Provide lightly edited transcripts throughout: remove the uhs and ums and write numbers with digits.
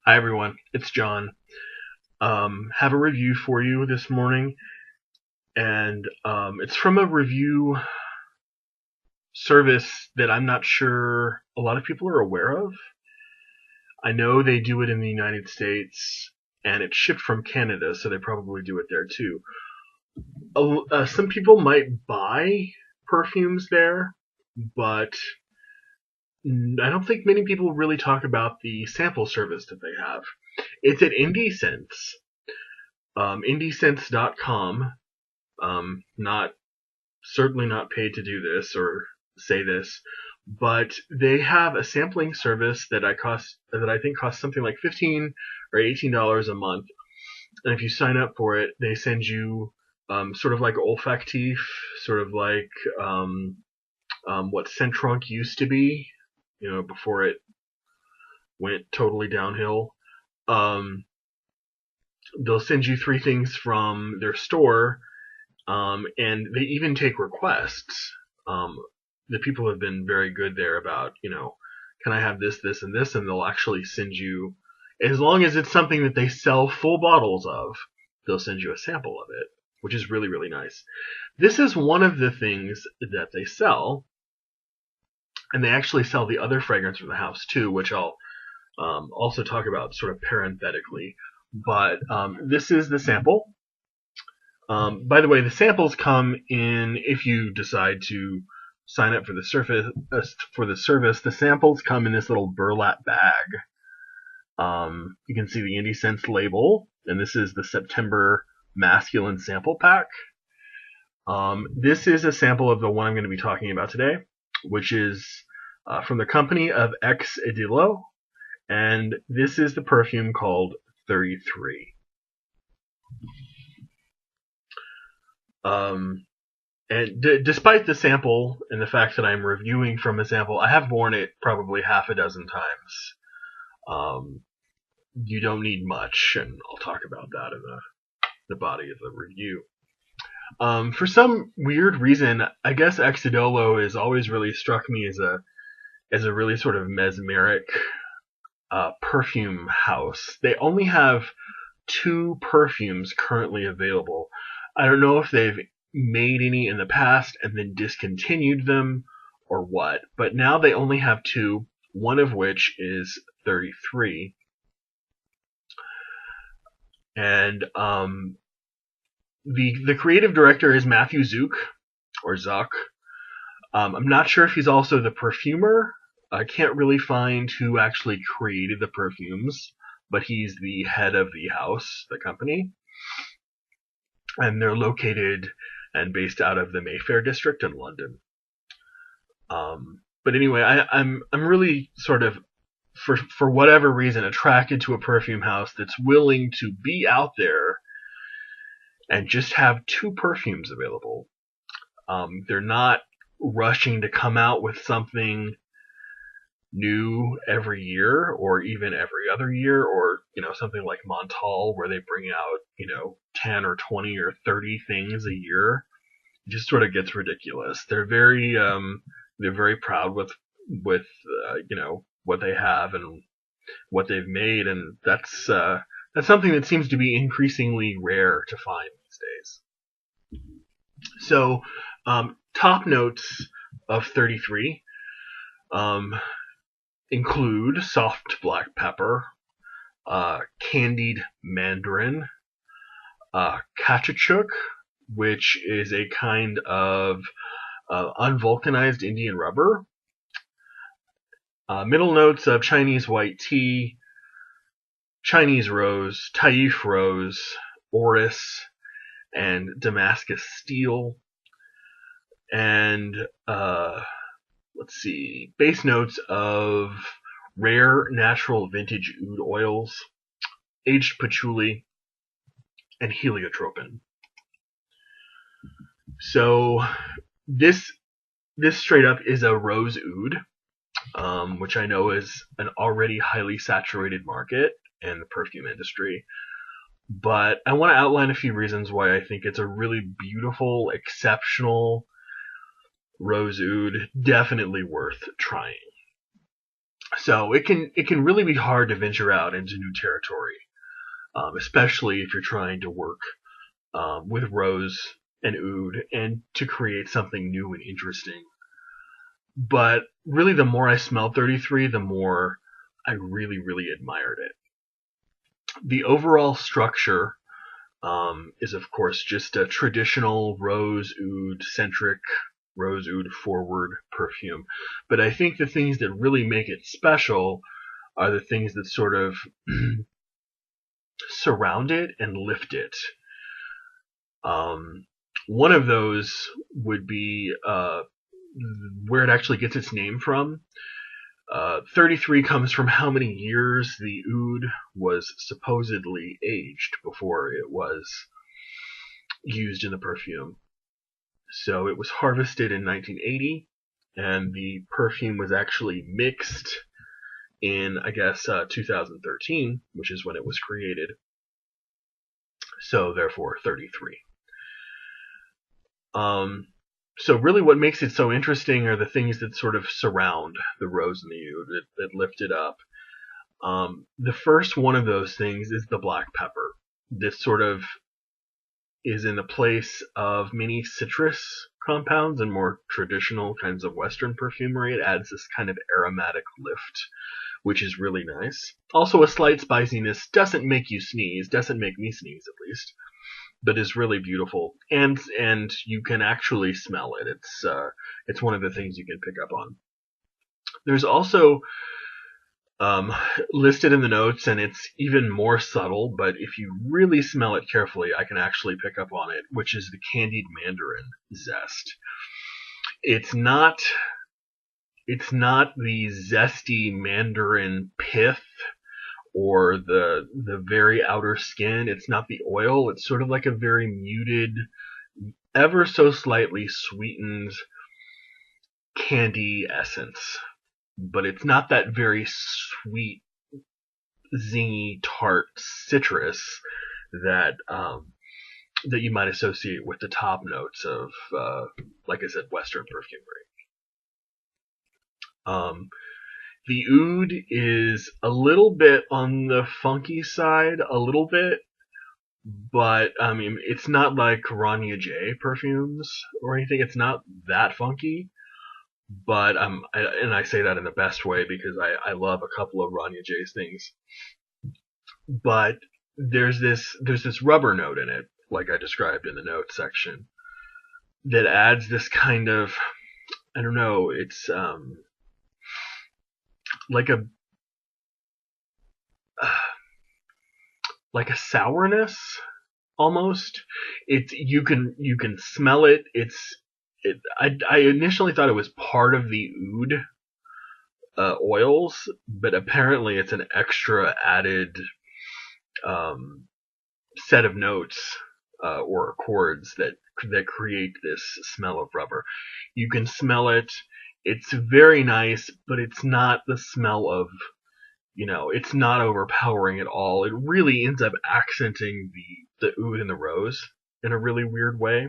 Hi everyone, it's John. Have a review for you this morning, and it's from a review service that I'm not sure a lot of people are aware of. I know they do it in the United States, and it's shipped from Canada, so they probably do it there too. Some people might buy perfumes there, but I don't think many people really talk about the sample service that they have. It's at IndieSense, IndieSense.com. Not certainly not paid to do this or say this, but they have a sampling service that I think costs something like $15 or $18 a month. And if you sign up for it, they send you sort of like olfactif, sort of like what Centrunk used to be, before it went totally downhill. They'll send you 3 things from their store. And they even take requests. The people have been very good there about, can I have this, this, and this? And they'll actually send you, as long as it's something that they sell full bottles of, they'll send you a sample of it, which is really, really nice. This is one of the things that they sell, and they actually sell the other fragrance from the house too, which I'll also talk about sort of parenthetically. But this is the sample. By the way, the samples come in if you decide to sign up for the service. The samples come in this little burlap bag. You can see the IndieSense label, and this is the September Masculine Sample Pack. This is a sample of the one I'm going to be talking about today, which is from the company of Idolo, and this is the perfume called 33. And despite the sample and the fact that I'm reviewing from a sample, I have worn it probably half a dozen times. You don't need much, and I'll talk about that in the body of the review. For some weird reason, I guess Idolo has always really struck me as a really sort of mesmeric perfume house. They only have 2 perfumes currently available. I don't know if they've made any in the past and then discontinued them or what, but now they only have 2, one of which is 33. And the creative director is Matthew Zook, or Zuck. I'm not sure if he's also the perfumer. I can't really find who actually created the perfumes, but he's the head of the house, the company. And they're located and based out of the Mayfair district in London. But anyway, I'm really sort of, for whatever reason, attracted to a perfume house that's willing to be out there and just have 2 perfumes available. They're not rushing to come out with something new every year or even every other year, or something like Montal where they bring out 10 or 20 or 30 things a year. It just sort of gets ridiculous. They're very proud with what they have and what they've made, and that's something that seems to be increasingly rare to find these days. So top notes of 33 include soft black pepper, candied mandarin, caoutchouc, which is a kind of unvulcanized Indian rubber, middle notes of Chinese white tea, Chinese rose, Taif rose, orris, and Damascus steel, and base notes of rare natural vintage oud oils, aged patchouli, and heliotropin. So this straight up is a rose oud, which I know is an already highly saturated market in the perfume industry. But I want to outline a few reasons why I think it's a really beautiful, exceptional rose oud, definitely worth trying. So it can really be hard to venture out into new territory, especially if you're trying to work with rose and oud and to create something new and interesting. But really, the more I smelled 33, the more I really, really admired it. The overall structure is, of course, just a traditional rose oud centric, rose oud forward perfume. But I think the things that really make it special are the things that sort of surround it and lift it. One of those would be where it actually gets its name from. 33 comes from how many years the oud was supposedly aged before it was used in the perfume. So it was harvested in 1980, and the perfume was actually mixed in, I guess, 2013, which is when it was created. So therefore, 33. So really what makes it so interesting are the things that sort of surround the rose and the oud, that lift it up. The first one of those things is the black pepper. This sort of is in the place of many citrus compounds and more traditional kinds of Western perfumery. It adds this kind of aromatic lift, which is really nice. Also, a slight spiciness doesn't make you sneeze, doesn't make me sneeze at least, but is really beautiful, and you can actually smell it. It's one of the things you can pick up on. There's also listed in the notes, and it's even more subtle, but if you really smell it carefully, I can actually pick up on it, which is the candied mandarin zest. It's not the zesty mandarin pith or the very outer skin. It's not the oil. It's sort of like a very muted, ever so slightly sweetened candy essence. But it's not that very sweet, zingy, tart citrus that that you might associate with the top notes of, like I said, Western perfumery. The oud is a little bit on the funky side, a little bit, but I mean, it's not like Rania J perfumes or anything. It's not that funky, but and I say that in the best way because I love a couple of Rania J's things. But there's this rubber note in it, like I described in the notes section, that adds this kind of, I don't know, it's like a sourness almost. You can smell it. I initially thought it was part of the oud oils, but apparently it's an extra added set of notes or accords that create this smell of rubber. You can smell it. It's very nice, but it's not the smell of, it's not overpowering at all. It really ends up accenting the oud and the rose in a really weird way.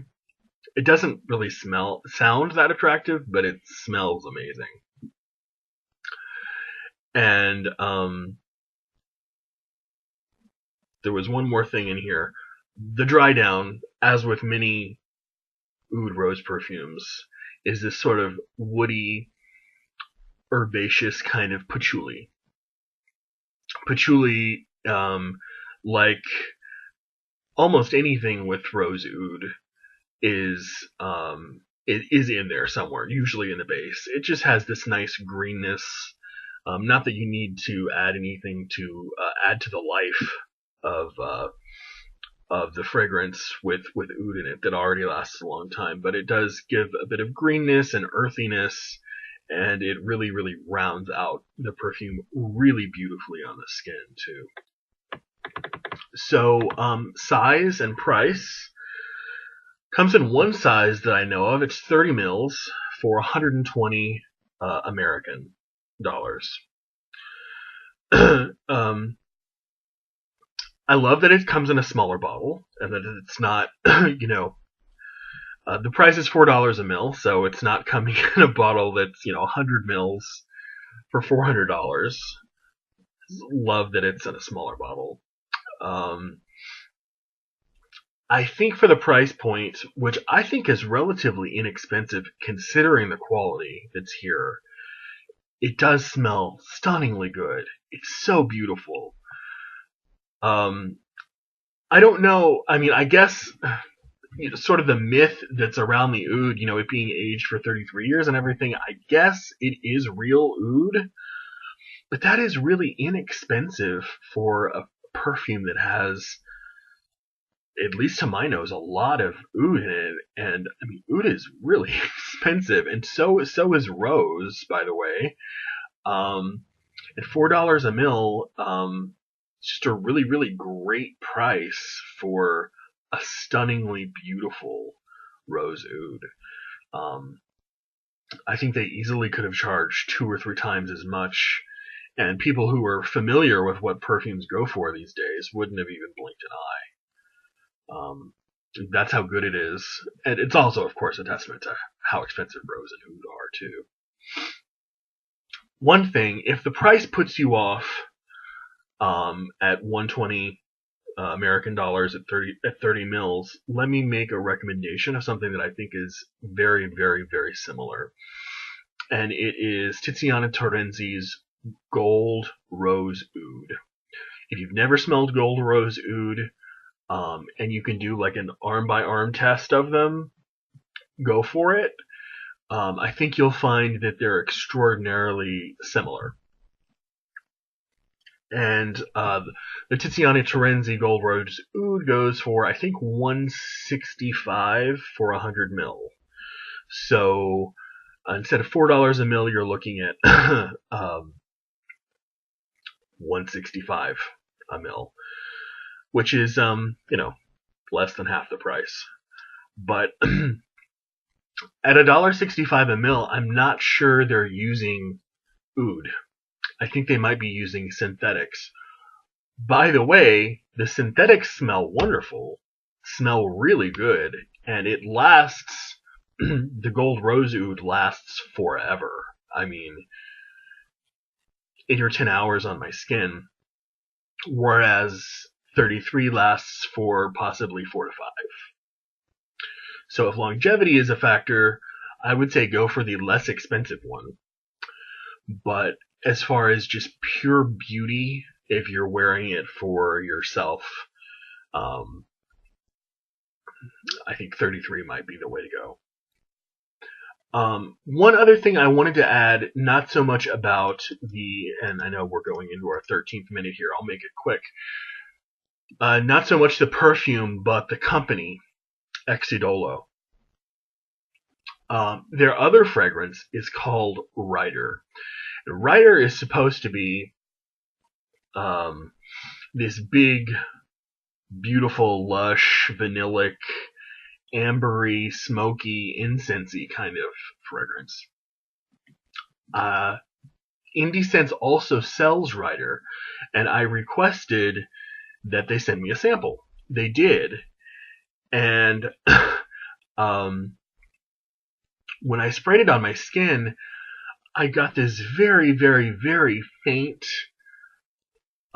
It doesn't really sound that attractive, but it smells amazing. And there was one more thing in here. The dry down, as with many oud rose perfumes, is this sort of woody, herbaceous kind of patchouli. Patchouli, like almost anything with rose oud, is in there somewhere, usually in the base. It just has this nice greenness. Not that you need to add anything to add to the life of the fragrance with oud in it that already lasts a long time, but it does give a bit of greenness and earthiness, and it really, really rounds out the perfume really beautifully on the skin too. So size and price comes in one size that I know of. It's 30 mils for 120 American dollars. I love that it comes in a smaller bottle and that it's not, the price is $4 a mil, so it's not coming in a bottle that's, 100 mils for $400. Love that it's in a smaller bottle. I think for the price point, which I think is relatively inexpensive considering the quality that's here, it does smell stunningly good. It's so beautiful. I don't know. I mean, I guess sort of the myth that's around the oud, it being aged for 33 years and everything, I guess it is real oud, but that is really inexpensive for a perfume that has, at least to my nose, a lot of oud in it. And I mean, oud is really expensive, and so is rose, by the way. At $4 a mil, it's just a really, really great price for a stunningly beautiful rose oud. I think they easily could have charged 2 or 3 times as much, and people who are familiar with what perfumes go for these days wouldn't have even blinked an eye. That's how good it is, and it's also, of course, a testament to how expensive rose and oud are too. One thing, if the price puts you off at 120 American dollars at 30 mils, let me make a recommendation of something that I think is very, very, very similar. And it is Tiziana Terenzi's Gold Rose Oud. If you've never smelled Gold Rose Oud, and you can do like an arm-by-arm test of them, go for it. I think you'll find that they're extraordinarily similar. And the Tiziana Terenzi Gold Rose Oud goes for, I think, $165 for 100 ml. So instead of $4 a mil, you're looking at $165 a mil, which is less than half the price. But at $1.65 a mil, I'm not sure they're using oud. I think they might be using synthetics. By the way, the synthetics smell wonderful, smell really good, and it lasts, the Gold Rose Oud lasts forever. I mean, 8 or 10 hours on my skin, whereas 33 lasts for possibly 4 to 5. So if longevity is a factor, I would say go for the less expensive one. But as far as just pure beauty, if you're wearing it for yourself, I think 33 might be the way to go. One other thing I wanted to add, not so much about and I know we're going into our 13th minute here, I'll make it quick. Not so much the perfume, but the company, Idolo. Their other fragrance is called Rider. Rider is supposed to be this big, beautiful, lush, vanillic, ambery, smoky, incensey kind of fragrance. Indie Scents also sells Rider, and I requested that they send me a sample. They did. And when I sprayed it on my skin, I got this very, very, very faint,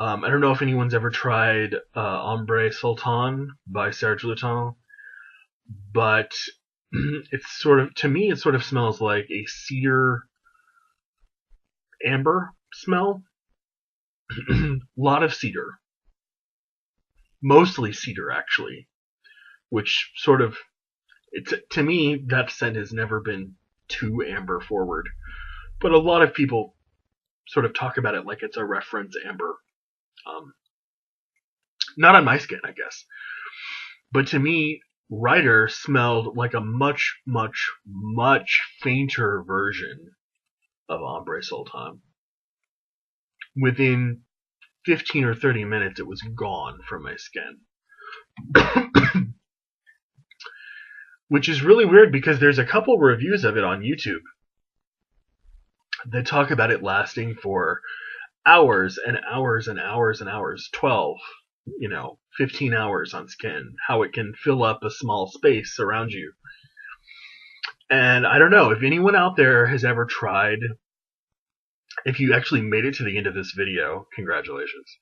I don't know if anyone's ever tried Ombre Sultan by Serge Lutens, but it's to me, it sort of smells like a cedar amber smell. A lot of cedar. Mostly cedar, actually. Which to me, that scent has never been too amber forward. But a lot of people sort of talk about it like it's a reference amber. Not on my skin, I guess. But to me, Rider smelled like a much, much, much fainter version of Ombre Sultan. Within 15 or 30 minutes, it was gone from my skin. Which is really weird because there's a couple reviews of it on YouTube that talk about it lasting for hours and hours and hours and hours, 12, 15 hours on skin, how it can fill up a small space around you. And I don't know if anyone out there has ever tried if you actually made it to the end of this video, congratulations.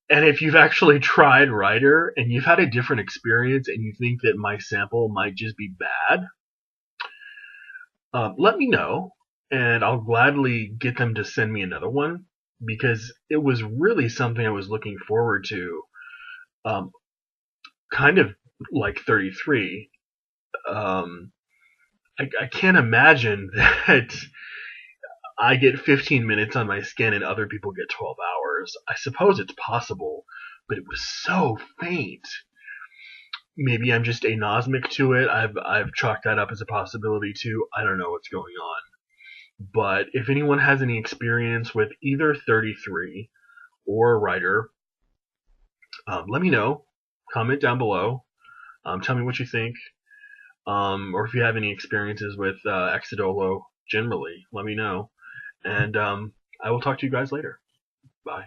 And if you've actually tried Writer and you've had a different experience and you think that my sample might just be bad, let me know, and I'll gladly get them to send me another one, because it was really something I was looking forward to, kind of like 33. I can't imagine that I get 15 minutes on my skin and other people get 12 hours. I suppose it's possible, but it was so faint. Maybe I'm just anosmic to it. I've chalked that up as a possibility too. I don't know what's going on. But if anyone has any experience with either 33 or Writer, let me know. Comment down below. Tell me what you think. Or if you have any experiences with Idolo generally, let me know. And I will talk to you guys later. Bye.